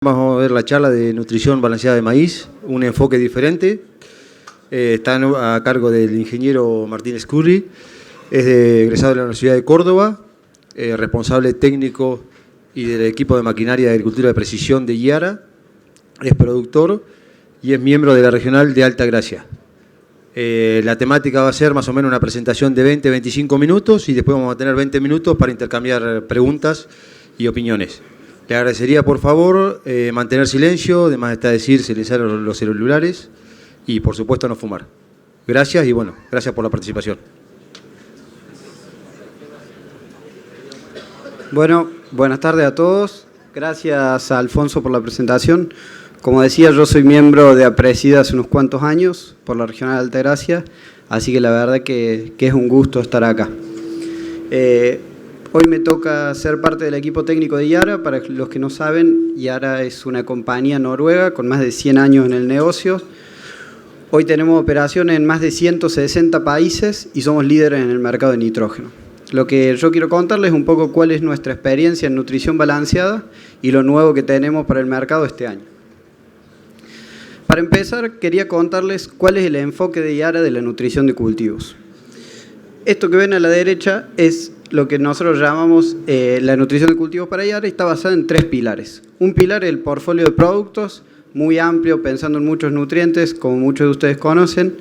Vamos a ver la charla de nutrición balanceada de maíz, un enfoque diferente. Está a cargo del ingeniero Martínez Curri, es egresado de la Universidad de Córdoba, responsable técnico y del equipo de maquinaria de agricultura de precisión de Yara, es productor y es miembro de la regional de Alta Gracia. La temática va a ser más o menos una presentación de 20-25 minutos y después vamos a tener 20 minutos para intercambiar preguntas y opiniones. Le agradecería, por favor, mantener silencio, además está decir silenciar los celulares y, por supuesto, no fumar. Gracias y, bueno, gracias por la participación. Bueno, buenas tardes a todos. Gracias a Alfonso por la presentación. Como decía, yo soy miembro de APRESIDA hace unos cuantos años por la Regional de Altagracia, así que la verdad que es un gusto estar acá. Hoy me toca ser parte del equipo técnico de Yara. Para los que no saben, Yara es una compañía noruega con más de 100 años en el negocio. Hoy tenemos operaciones en más de 160 países y somos líderes en el mercado de nitrógeno. Lo que yo quiero contarles es un poco cuál es nuestra experiencia en nutrición balanceada y lo nuevo que tenemos para el mercado este año. Para empezar, quería contarles cuál es el enfoque de Yara de la nutrición de cultivos. Esto que ven a la derecha es lo que nosotros llamamos la nutrición de cultivos para Yara, y está basada en 3 pilares. Un pilar es el portfolio de productos, muy amplio, pensando en muchos nutrientes, como muchos de ustedes conocen,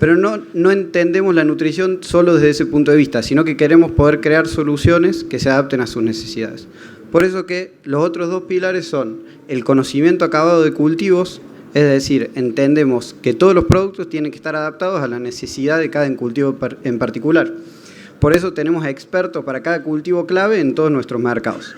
pero no entendemos la nutrición solo desde ese punto de vista, sino que queremos poder crear soluciones que se adapten a sus necesidades. Por eso que los otros 2 pilares son el conocimiento acabado de cultivos, es decir, entendemos que todos los productos tienen que estar adaptados a la necesidad de cada cultivo en particular. Por eso tenemos expertos para cada cultivo clave en todos nuestros mercados.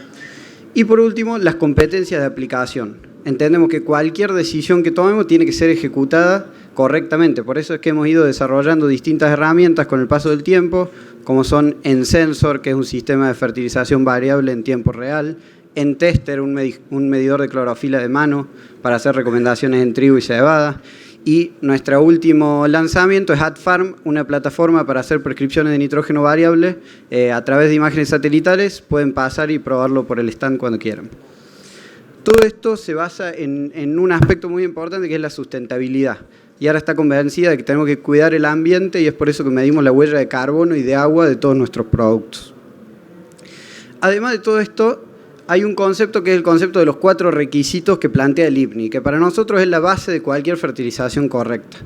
Y por último, las competencias de aplicación. Entendemos que cualquier decisión que tomemos tiene que ser ejecutada correctamente. Por eso es que hemos ido desarrollando distintas herramientas con el paso del tiempo, como son N-Sensor, que es un sistema de fertilización variable en tiempo real, N-Tester, un medidor de clorofila de mano para hacer recomendaciones en trigo y cebada. Y nuestro último lanzamiento es AdFarm, una plataforma para hacer prescripciones de nitrógeno variable. A través de imágenes satelitales pueden pasar y probarlo por el stand cuando quieran. Todo esto se basa en un aspecto muy importante que es la sustentabilidad. Y ahora está convencida de que tenemos que cuidar el ambiente y es por eso que medimos la huella de carbono y de agua de todos nuestros productos. Además de todo esto, hay un concepto que es el concepto de los 4 requisitos que plantea el IPNI, que para nosotros es la base de cualquier fertilización correcta.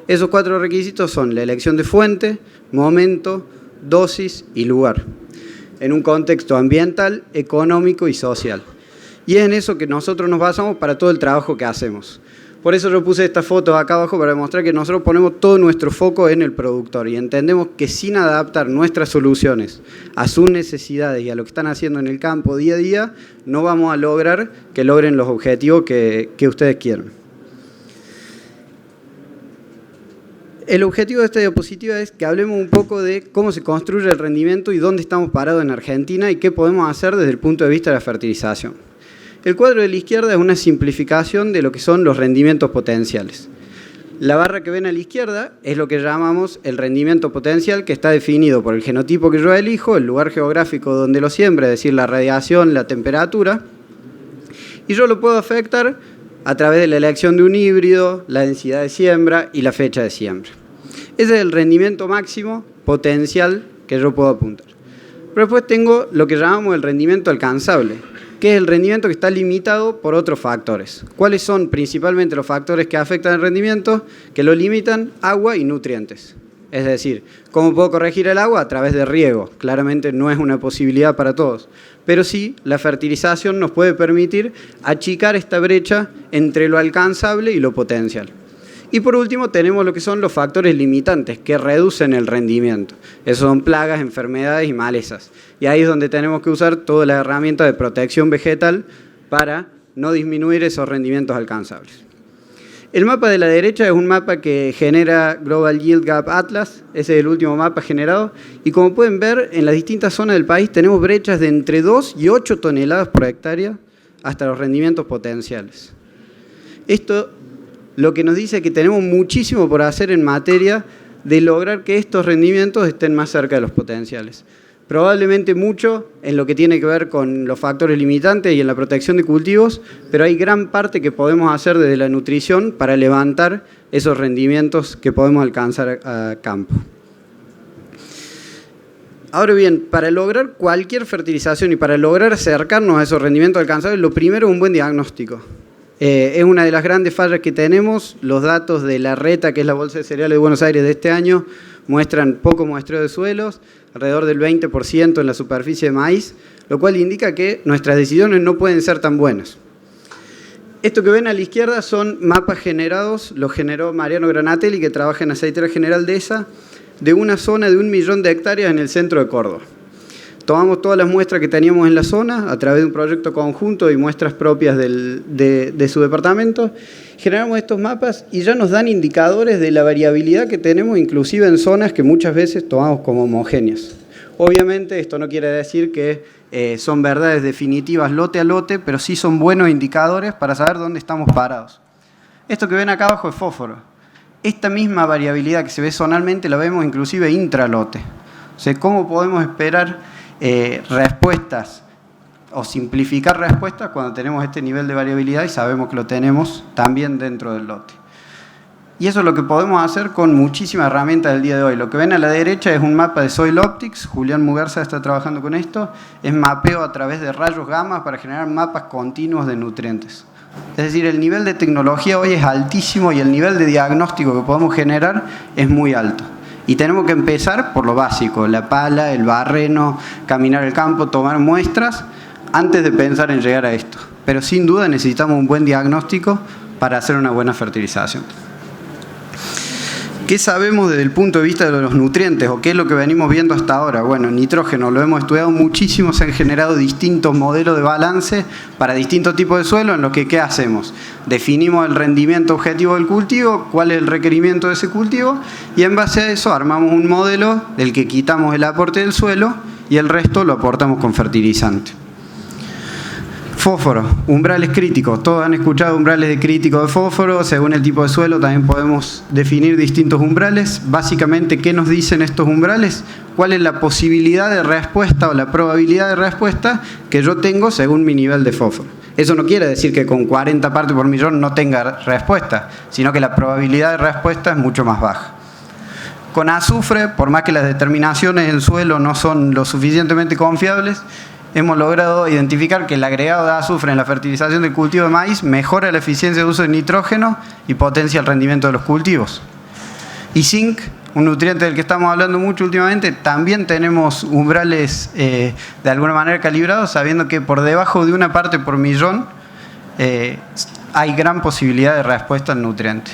Esos 4 requisitos son la elección de fuente, momento, dosis y lugar, en un contexto ambiental, económico y social. Y es en eso que nosotros nos basamos para todo el trabajo que hacemos. Por eso yo puse estas fotos acá abajo para demostrar que nosotros ponemos todo nuestro foco en el productor y entendemos que sin adaptar nuestras soluciones a sus necesidades y a lo que están haciendo en el campo día a día, no vamos a lograr que logren los objetivos que ustedes quieren. El objetivo de esta diapositiva es que hablemos un poco de cómo se construye el rendimiento y dónde estamos parados en Argentina y qué podemos hacer desde el punto de vista de la fertilización. El cuadro de la izquierda es una simplificación de lo que son los rendimientos potenciales. La barra que ven a la izquierda es lo que llamamos el rendimiento potencial, que está definido por el genotipo que yo elijo, el lugar geográfico donde lo siembra, es decir, la radiación, la temperatura, y yo lo puedo afectar a través de la elección de un híbrido, la densidad de siembra y la fecha de siembra. Ese es el rendimiento máximo potencial que yo puedo apuntar. Pero después tengo lo que llamamos el rendimiento alcanzable, que es el rendimiento que está limitado por otros factores. ¿Cuáles son principalmente los factores que afectan el rendimiento? Que lo limitan: agua y nutrientes. Es decir, ¿cómo puedo corregir el agua? A través de riego. Claramente no es una posibilidad para todos. Pero sí, la fertilización nos puede permitir achicar esta brecha entre lo alcanzable y lo potencial. Y por último tenemos lo que son los factores limitantes que reducen el rendimiento. Esos son plagas, enfermedades y malezas. Y ahí es donde tenemos que usar todas las herramientas de protección vegetal para no disminuir esos rendimientos alcanzables. El mapa de la derecha es un mapa que genera Global Yield Gap Atlas. Ese es el último mapa generado. Y como pueden ver, en las distintas zonas del país tenemos brechas de entre 2 y 8 toneladas por hectárea hasta los rendimientos potenciales. Esto lo que nos dice que tenemos muchísimo por hacer en materia de lograr que estos rendimientos estén más cerca de los potenciales. Probablemente mucho en lo que tiene que ver con los factores limitantes y en la protección de cultivos, pero hay gran parte que podemos hacer desde la nutrición para levantar esos rendimientos que podemos alcanzar a campo. Ahora bien, para lograr cualquier fertilización y para lograr acercarnos a esos rendimientos alcanzables, lo primero es un buen diagnóstico. Es una de las grandes fallas que tenemos. Los datos de la RETA, que es la Bolsa de Cereales de Buenos Aires de este año, muestran poco muestreo de suelos, alrededor del 20% en la superficie de maíz, lo cual indica que nuestras decisiones no pueden ser tan buenas. Esto que ven a la izquierda son mapas generados, los generó Mariano Granatelli, que trabaja en Aceitera General Dehesa, de una zona de 1 millón de hectáreas en el centro de Córdoba. Tomamos todas las muestras que teníamos en la zona a través de un proyecto conjunto y muestras propias de su departamento. Generamos estos mapas y ya nos dan indicadores de la variabilidad que tenemos, inclusive en zonas que muchas veces tomamos como homogéneas. Obviamente esto no quiere decir que son verdades definitivas lote a lote, pero sí son buenos indicadores para saber dónde estamos parados. Esto que ven acá abajo es fósforo. Esta misma variabilidad que se ve zonalmente la vemos inclusive intralote. O sea, ¿cómo podemos esperar respuestas o simplificar respuestas cuando tenemos este nivel de variabilidad y sabemos que lo tenemos también dentro del lote? Y eso es lo que podemos hacer con muchísimas herramientas del día de hoy. Lo que ven a la derecha es un mapa de Soil Optics. Julián Muguerza está trabajando con esto. Es mapeo a través de rayos gamma para generar mapas continuos de nutrientes. Es decir, el nivel de tecnología hoy es altísimo y el nivel de diagnóstico que podemos generar es muy alto. Y tenemos que empezar por lo básico, la pala, el barreno, caminar el campo, tomar muestras, antes de pensar en llegar a esto. Pero sin duda necesitamos un buen diagnóstico para hacer una buena fertilización. ¿Qué sabemos desde el punto de vista de los nutrientes o qué es lo que venimos viendo hasta ahora? Bueno, nitrógeno lo hemos estudiado muchísimo, se han generado distintos modelos de balance para distintos tipos de suelo en los que ¿qué hacemos? Definimos el rendimiento objetivo del cultivo, cuál es el requerimiento de ese cultivo y en base a eso armamos un modelo del que quitamos el aporte del suelo y el resto lo aportamos con fertilizante. Fósforo, umbrales críticos. Todos han escuchado umbrales de crítico de fósforo. Según el tipo de suelo también podemos definir distintos umbrales. Básicamente, ¿qué nos dicen estos umbrales? ¿Cuál es la posibilidad de respuesta o la probabilidad de respuesta que yo tengo según mi nivel de fósforo? Eso no quiere decir que con 40 partes por millón no tenga respuesta, sino que la probabilidad de respuesta es mucho más baja. Con azufre, por más que las determinaciones en suelo no son lo suficientemente confiables, hemos logrado identificar que el agregado de azufre en la fertilización del cultivo de maíz mejora la eficiencia de uso de nitrógeno y potencia el rendimiento de los cultivos. Y zinc, un nutriente del que estamos hablando mucho últimamente, también tenemos umbrales de alguna manera calibrados, sabiendo que por debajo de 1 parte por millón hay gran posibilidad de respuesta al nutriente.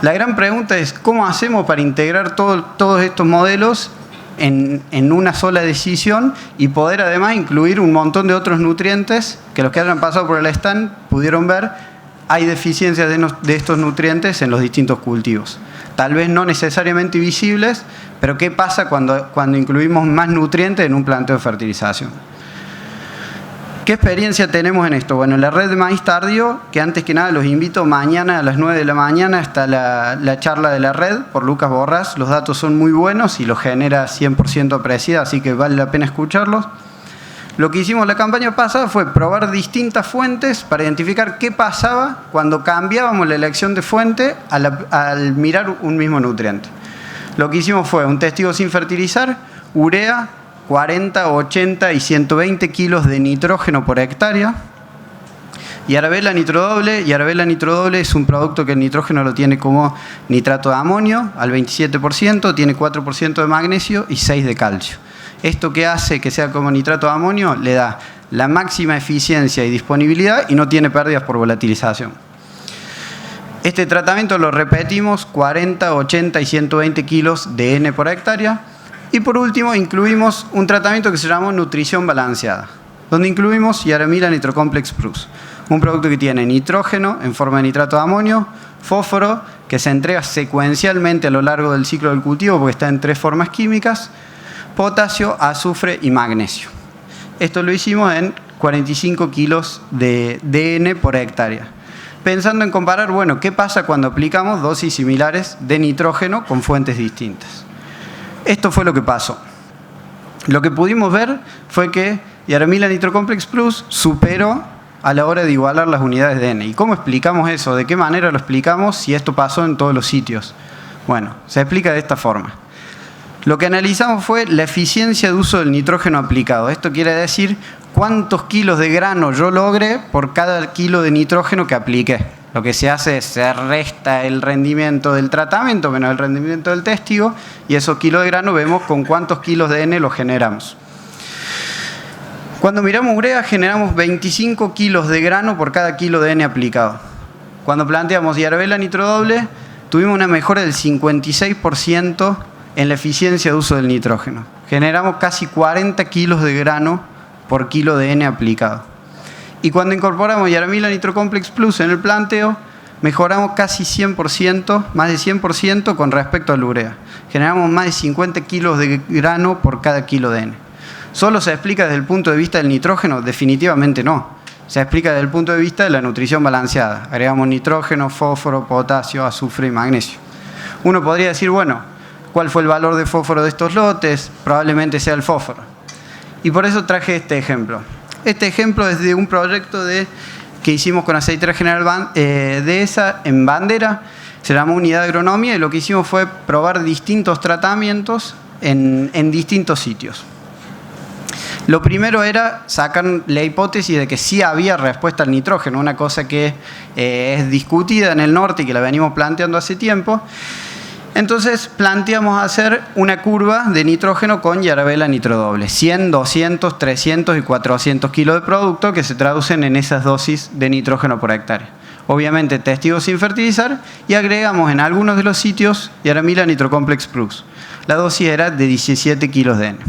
La gran pregunta es, ¿cómo hacemos para integrar todos estos modelos en una sola decisión y poder además incluir un montón de otros nutrientes que los que hayan pasado por el stand pudieron ver? Hay deficiencias de estos nutrientes en los distintos cultivos. Tal vez no necesariamente visibles, pero ¿qué pasa cuando incluimos más nutrientes en un planteo de fertilización? ¿Qué experiencia tenemos en esto? Bueno, en la red de maíz tardío, que antes que nada los invito mañana a las 9 de la mañana, está la charla de la red por Lucas Borrás. Los datos son muy buenos y los genera 100% apreciada, así que vale la pena escucharlos. Lo que hicimos la campaña pasada fue probar distintas fuentes para identificar qué pasaba cuando cambiábamos la elección de fuente al mirar un mismo nutriente. Lo que hicimos fue un testigo sin fertilizar, urea, 40, 80 y 120 kilos de nitrógeno por hectárea. Y Arabella nitrodoble. Y Arabella nitrodoble es un producto que el nitrógeno lo tiene como nitrato de amonio al 27%, tiene 4% de magnesio y 6 de calcio. Esto que hace que sea como nitrato de amonio le da la máxima eficiencia y disponibilidad y no tiene pérdidas por volatilización. Este tratamiento lo repetimos 40, 80 y 120 kilos de N por hectárea. Y por último incluimos un tratamiento que se llamó nutrición balanceada, donde incluimos Yaramila Nitrocomplex Plus, un producto que tiene nitrógeno en forma de nitrato de amonio, fósforo, que se entrega secuencialmente a lo largo del ciclo del cultivo porque está en 3 formas químicas, potasio, azufre y magnesio. Esto lo hicimos en 45 kilos de N por hectárea, pensando en comparar, bueno, ¿qué pasa cuando aplicamos dosis similares de nitrógeno con fuentes distintas? Esto fue lo que pasó. lo que pudimos ver fue que Yaramila Nitrocomplex Plus superó a la hora de igualar las unidades de N. ¿Y cómo explicamos eso? ¿De qué manera lo explicamos si esto pasó en todos los sitios? Bueno, se explica de esta forma. Lo que analizamos fue la eficiencia de uso del nitrógeno aplicado. Esto quiere decir cuántos kilos de grano yo logré por cada kilo de nitrógeno que apliqué. Lo que se hace es se resta el rendimiento del tratamiento menos el rendimiento del testigo y esos kilos de grano vemos con cuántos kilos de N los generamos. Cuando miramos urea generamos 25 kilos de grano por cada kilo de N aplicado. Cuando planteamos Yarabela nitrodoble tuvimos una mejora del 56% en la eficiencia de uso del nitrógeno. Generamos casi 40 kilos de grano por kilo de N aplicado. Y cuando incorporamos Yaramila Nitrocomplex Plus en el planteo, mejoramos casi 100%, más de 100% con respecto a la urea. Generamos más de 50 kilos de grano por cada kilo de N. ¿Solo se explica desde el punto de vista del nitrógeno? Definitivamente no. Se explica desde el punto de vista de la nutrición balanceada. Agregamos nitrógeno, fósforo, potasio, azufre y magnesio. Uno podría decir, bueno, ¿cuál fue el valor de fósforo de estos lotes? Probablemente sea el fósforo. Y por eso traje este ejemplo. Este ejemplo es de un proyecto que hicimos con Aceitera General Dehesa en Bandera. Se llamó Unidad de Agronomía y lo que hicimos fue probar distintos tratamientos en distintos sitios. Lo primero era sacar la hipótesis de que sí había respuesta al nitrógeno, una cosa que es discutida en el norte y que la venimos planteando hace tiempo. Entonces planteamos hacer una curva de nitrógeno con Yarabela nitrodoble, 100, 200, 300 y 400 kilos de producto que se traducen en esas dosis de nitrógeno por hectárea. Obviamente testigos sin fertilizar y agregamos en algunos de los sitios Yaramila Nitrocomplex Plus. La dosis era de 17 kilos de N.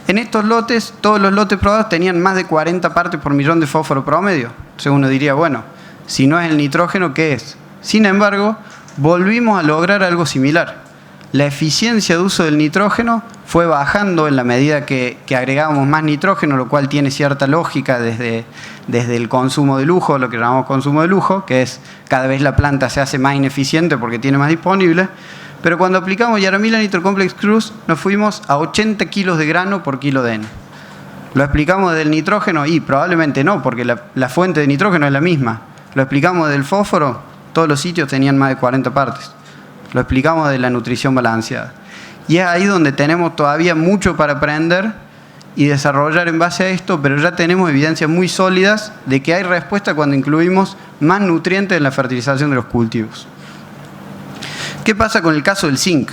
En estos lotes, todos los lotes probados tenían más de 40 partes por millón de fósforo promedio. Entonces uno diría, bueno, si no es el nitrógeno, ¿qué es? Sin embargo, volvimos a lograr algo similar. La eficiencia de uso del nitrógeno fue bajando en la medida que agregábamos más nitrógeno, lo cual tiene cierta lógica desde el consumo de lujo, lo que llamamos consumo de lujo, que es cada vez la planta se hace más ineficiente porque tiene más disponible. Pero cuando aplicamos Yaramila Nitrocomplex Plus nos fuimos a 80 kilos de grano por kilo de N. ¿Lo explicamos del nitrógeno? Y probablemente no, porque la fuente de nitrógeno es la misma. ¿Lo explicamos del fósforo? Todos los sitios tenían más de 40 partes. Lo explicamos de la nutrición balanceada. Y es ahí donde tenemos todavía mucho para aprender y desarrollar en base a esto, pero ya tenemos evidencias muy sólidas de que hay respuesta cuando incluimos más nutrientes en la fertilización de los cultivos. ¿Qué pasa con el caso del zinc?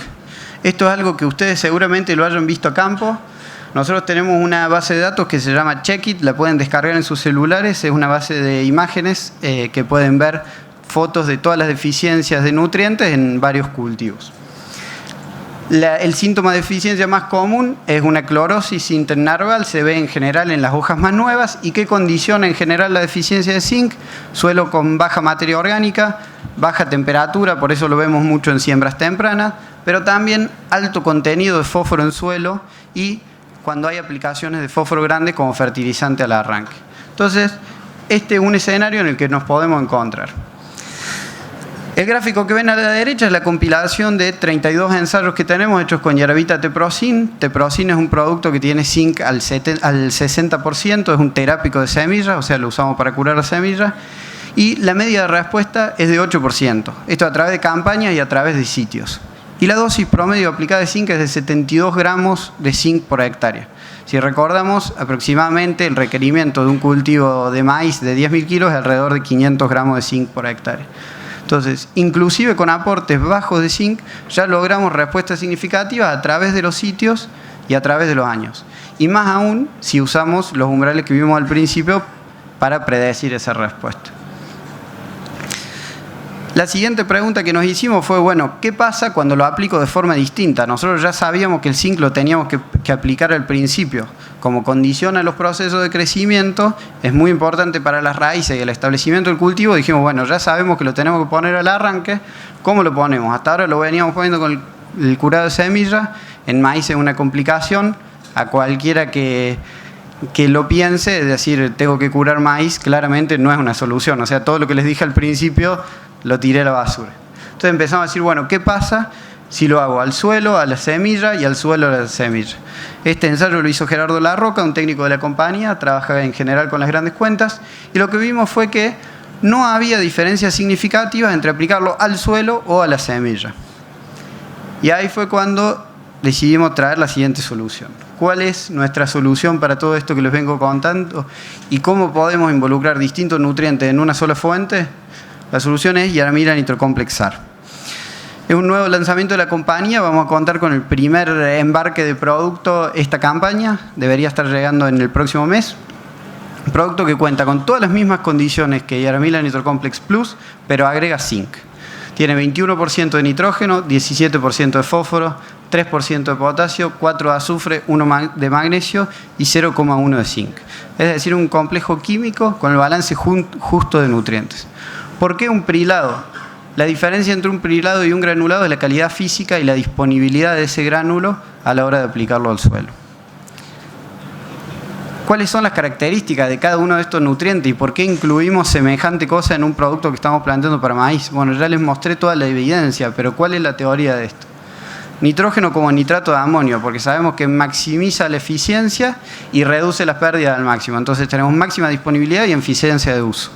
Esto es algo que ustedes seguramente lo hayan visto a campo. Nosotros tenemos una base de datos que se llama Checkit, la pueden descargar en sus celulares, es una base de imágenes que pueden ver fotos de todas las deficiencias de nutrientes en varios cultivos. El síntoma de deficiencia más común es una clorosis internarval, se ve en general en las hojas más nuevas. ¿Y qué condiciona en general la deficiencia de zinc? Suelo con baja materia orgánica, baja temperatura, por eso lo vemos mucho en siembras tempranas, pero también alto contenido de fósforo en suelo y cuando hay aplicaciones de fósforo grande como fertilizante al arranque. Entonces, este es un escenario en el que nos podemos encontrar. El gráfico que ven a la derecha es la compilación de 32 ensayos que tenemos hechos con Yaravita Teprocin. Teprocin es un producto que tiene zinc al 60%, es un terápico de semillas, o sea, lo usamos para curar las semillas. Y la media de respuesta es de 8%. Esto a través de campañas y a través de sitios. Y la dosis promedio aplicada de zinc es de 72 gramos de zinc por hectárea. Si recordamos, aproximadamente el requerimiento de un cultivo de maíz de 10.000 kilos es alrededor de 500 gramos de zinc por hectárea. Entonces, inclusive con aportes bajos de zinc, ya logramos respuestas significativas a través de los sitios y a través de los años. Y más aún si usamos los umbrales que vimos al principio para predecir esa respuesta. La siguiente pregunta que nos hicimos fue, bueno, ¿qué pasa cuando lo aplico de forma distinta? Nosotros ya sabíamos que el zinc lo teníamos que aplicar al principio. Como condiciona los procesos de crecimiento, es muy importante para las raíces y el establecimiento del cultivo. Dijimos, bueno, ya sabemos que lo tenemos que poner al arranque. ¿Cómo lo ponemos? Hasta ahora lo veníamos poniendo con el curado de semilla. En maíz es una complicación. A cualquiera que lo piense, es decir, tengo que curar maíz, claramente no es una solución. O sea, todo lo que les dije al principio lo tiré a la basura. Entonces empezamos a decir, bueno, ¿qué pasa si lo hago al suelo, a la semilla y al suelo a la semilla. Este ensayo lo hizo Gerardo Larroca, un técnico de la compañía, trabaja en general con las grandes cuentas, y lo que vimos fue que no había diferencias significativas entre aplicarlo al suelo o a la semilla. Y ahí fue cuando decidimos traer la siguiente solución. ¿Cuál es nuestra solución para todo esto que les vengo contando? ¿Y cómo podemos involucrar distintos nutrientes en una sola fuente? La solución es Yaramila Nitrocomplex-SAR. Es un nuevo lanzamiento de la compañía. Vamos a contar con el primer embarque de producto esta campaña. Debería estar llegando en el próximo mes. Un producto que cuenta con todas las mismas condiciones que Yaramila Nitrocomplex Plus, pero agrega zinc. Tiene 21% de nitrógeno, 17% de fósforo, 3% de potasio, 4 de azufre, 1 de magnesio y 0,1 de zinc. Es decir, un complejo químico con el balance justo de nutrientes. ¿Por qué un prilado? La diferencia entre un prilado y un granulado es la calidad física y la disponibilidad de ese gránulo a la hora de aplicarlo al suelo. ¿Cuáles son las características de cada uno de estos nutrientes y por qué incluimos semejante cosa en un producto que estamos planteando para maíz? Bueno, ya les mostré toda la evidencia, pero ¿cuál es la teoría de esto? Nitrógeno como nitrato de amonio, porque sabemos que maximiza la eficiencia y reduce las pérdidas al máximo. Entonces tenemos máxima disponibilidad y eficiencia de uso.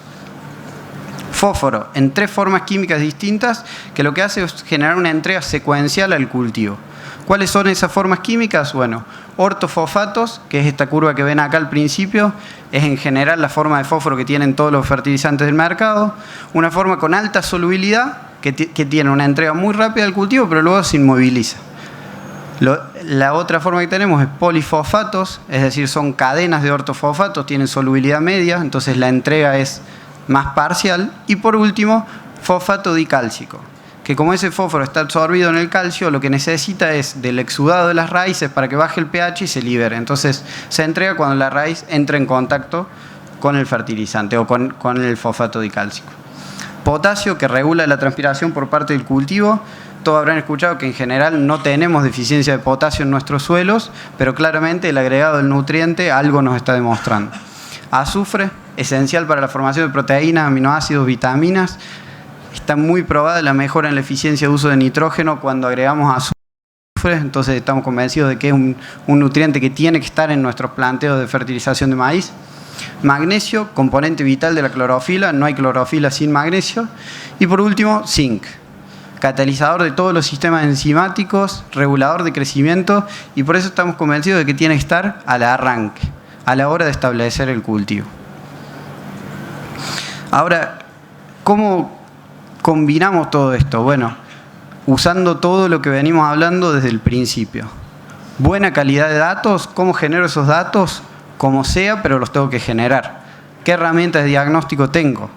Fósforo, en 3 formas químicas distintas, que lo que hace es generar una entrega secuencial al cultivo. ¿Cuáles son esas formas químicas? Bueno, ortofosfatos, que es esta curva que ven acá al principio, es en general la forma de fósforo que tienen todos los fertilizantes del mercado. Una forma con alta solubilidad, que tiene una entrega muy rápida al cultivo, pero luego se inmoviliza. La otra forma que tenemos es polifosfatos, es decir, son cadenas de ortofosfatos, tienen solubilidad media, entonces la entrega es más parcial. Y por último, fosfato dicálcico, que como ese fósforo está absorbido en el calcio, lo que necesita es del exudado de las raíces para que baje el pH y se libere. Entonces se entrega cuando la raíz entra en contacto con el fertilizante o con el fosfato dicálcico. Potasio, que regula la transpiración por parte del cultivo. Todos habrán escuchado que en general no tenemos deficiencia de potasio en nuestros suelos, pero claramente el agregado del nutriente algo nos está demostrando. Azufre, esencial para la formación de proteínas, aminoácidos, vitaminas. Está muy probada la mejora en la eficiencia de uso de nitrógeno cuando agregamos azufre, entonces estamos convencidos de que es un nutriente que tiene que estar en nuestros planteos de fertilización de maíz. Magnesio, componente vital de la clorofila, no hay clorofila sin magnesio. Y por último, zinc, catalizador de todos los sistemas enzimáticos, regulador de crecimiento, y por eso estamos convencidos de que tiene que estar al arranque, a la hora de establecer el cultivo. Ahora, ¿cómo combinamos todo esto? Bueno, usando todo lo que venimos hablando desde el principio. Buena calidad de datos. ¿Cómo genero esos datos? Como sea, pero los tengo que generar. ¿Qué herramientas de diagnóstico tengo?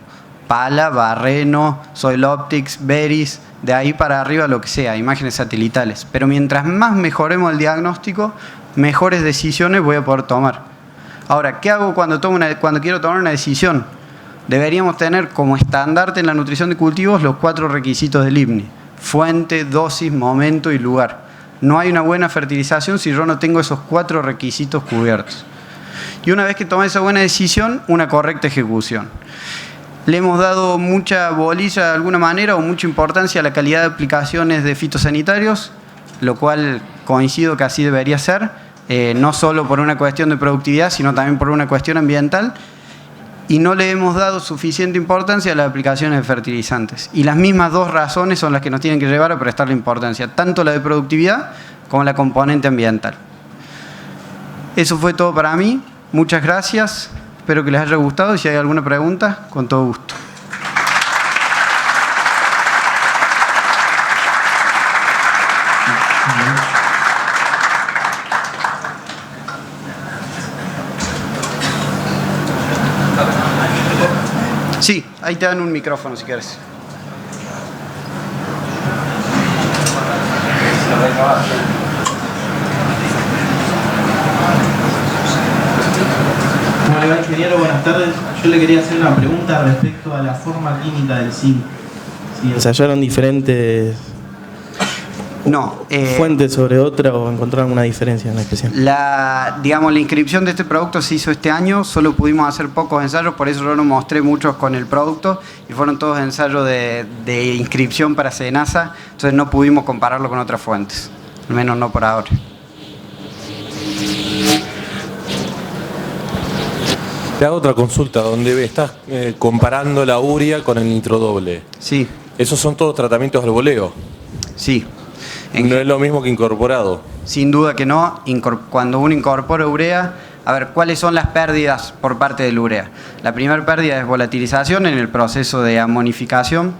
Pala, Barreno, Soiloptics, Veris, de ahí para arriba lo que sea, imágenes satelitales. Pero mientras más mejoremos el diagnóstico, mejores decisiones voy a poder tomar. Ahora, ¿qué hago cuando quiero tomar una decisión? Deberíamos tener como estandarte en la nutrición de cultivos los 4 requisitos del IBNI: fuente, dosis, momento y lugar. No hay una buena fertilización si yo no tengo esos 4 requisitos cubiertos. Y una vez que tomé esa buena decisión, una correcta ejecución. Le hemos dado mucha bolilla de alguna manera o mucha importancia a la calidad de aplicaciones de fitosanitarios, lo cual coincido que así debería ser, no solo por una cuestión de productividad, sino también por una cuestión ambiental. Y no le hemos dado suficiente importancia a las aplicaciones de fertilizantes. Y las mismas 2 razones son las que nos tienen que llevar a prestarle importancia, tanto la de productividad como la componente ambiental. Eso fue todo para mí. Muchas gracias. Espero que les haya gustado. Si hay alguna pregunta, con todo gusto. Sí, ahí te dan un micrófono si quieres. ¿Cómo le va, ingeniero? Buenas tardes. Yo le quería hacer una pregunta respecto a la forma química del zinc. Si ensayaron diferentes No. ¿Fuente sobre otra o encontraron una diferencia en la expresión? La inscripción de este producto se hizo este año, solo pudimos hacer pocos ensayos, por eso yo no mostré muchos con el producto y fueron todos ensayos de inscripción para SENASA, entonces no pudimos compararlo con otras fuentes, al menos no por ahora. Te hago otra consulta, donde estás comparando la urea con el nitrodoble. Sí. ¿Esos son todos tratamientos al voleo? Sí. No es lo mismo que incorporado. Sin duda que no. Cuando uno incorpora urea, a ver, ¿cuáles son las pérdidas por parte del urea? La primera pérdida es volatilización en el proceso de amonificación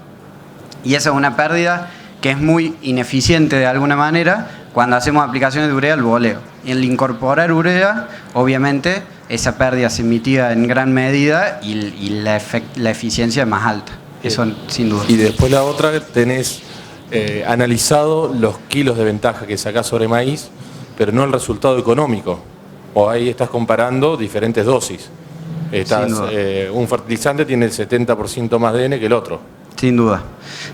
y esa es una pérdida que es muy ineficiente de alguna manera cuando hacemos aplicaciones de urea al voleo. Y al incorporar urea, obviamente, esa pérdida se mitiga en gran medida y la eficiencia es más alta. Eso sin duda. Y después la otra, tenés analizado los kilos de ventaja que sacás sobre maíz, pero no el resultado económico. O ahí estás comparando diferentes dosis. Un fertilizante tiene el 70% más de N que el otro. Sin duda.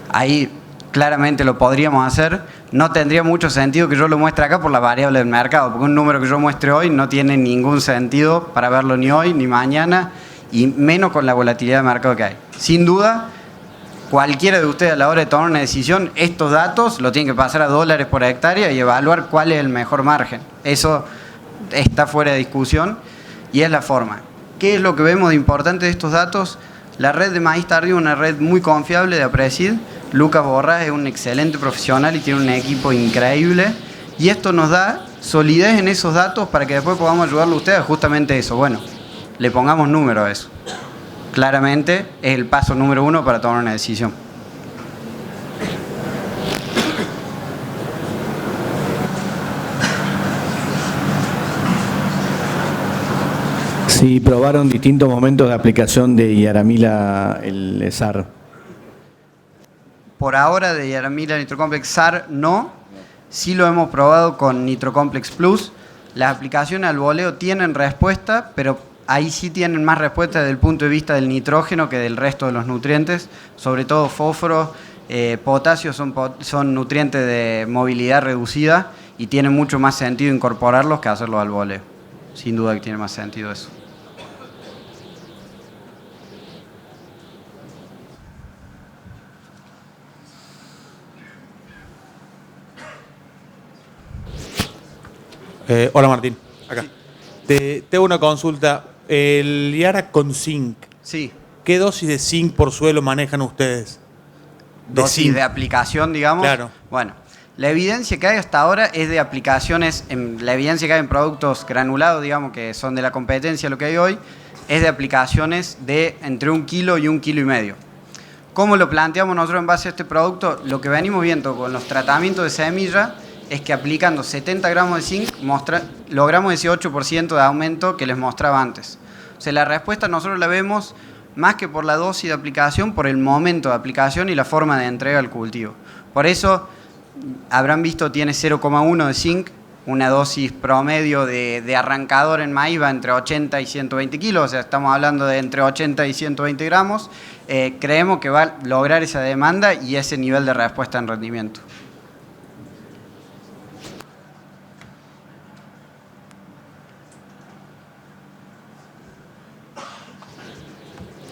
Ahí claramente lo podríamos hacer. No tendría mucho sentido que yo lo muestre acá por la variable del mercado, porque un número que yo muestre hoy no tiene ningún sentido para verlo ni hoy ni mañana, y menos con la volatilidad de mercado que hay. Sin duda, cualquiera de ustedes a la hora de tomar una decisión, estos datos lo tienen que pasar a dólares por hectárea y evaluar cuál es el mejor margen. Eso está fuera de discusión y es la forma. ¿Qué es lo que vemos de importante de estos datos? La red de maíz tardío es una red muy confiable de Aprecid. Lucas Borrás es un excelente profesional y tiene un equipo increíble. Y esto nos da solidez en esos datos para que después podamos ayudarle a ustedes a justamente eso. Bueno, le pongamos número a eso. Claramente es el paso número 1 para tomar una decisión. Si probaron distintos momentos de aplicación de Yaramila el SAR. Por ahora de Yaramila Nitrocomplex SAR no. Sí lo hemos probado con Nitrocomplex Plus. Las aplicaciones al voleo tienen respuesta, pero ahí sí tienen más respuesta desde el punto de vista del nitrógeno que del resto de los nutrientes. Sobre todo fósforo, potasio son nutrientes de movilidad reducida y tiene mucho más sentido incorporarlos que hacerlos al voleo. Sin duda que tiene más sentido eso. Hola Martín, acá. Sí. Te hago una consulta. El Yara con zinc. Sí. ¿Qué dosis de zinc por suelo manejan ustedes? Dosis de aplicación, digamos. Claro. Bueno, la evidencia que hay hasta ahora es de aplicaciones, la evidencia que hay en productos granulados, digamos, que son de la competencia, lo que hay hoy, es de aplicaciones de entre 1 kilo y 1,5 kilos. ¿Cómo lo planteamos nosotros en base a este producto? Lo que venimos viendo con los tratamientos de semilla es que aplicando 70 gramos de zinc logramos ese 8% de aumento que les mostraba antes. O sea, la respuesta nosotros la vemos más que por la dosis de aplicación, por el momento de aplicación y la forma de entrega al cultivo. Por eso, habrán visto, tiene 0,1 de zinc, una dosis promedio de arrancador en maíz va entre 80 y 120 kilos, o sea, estamos hablando de entre 80 y 120 gramos. Creemos que va a lograr esa demanda y ese nivel de respuesta en rendimiento.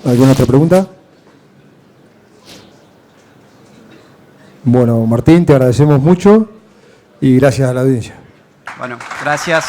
¿Alguna otra pregunta? Bueno, Martín, te agradecemos mucho y gracias a la audiencia. Bueno, gracias.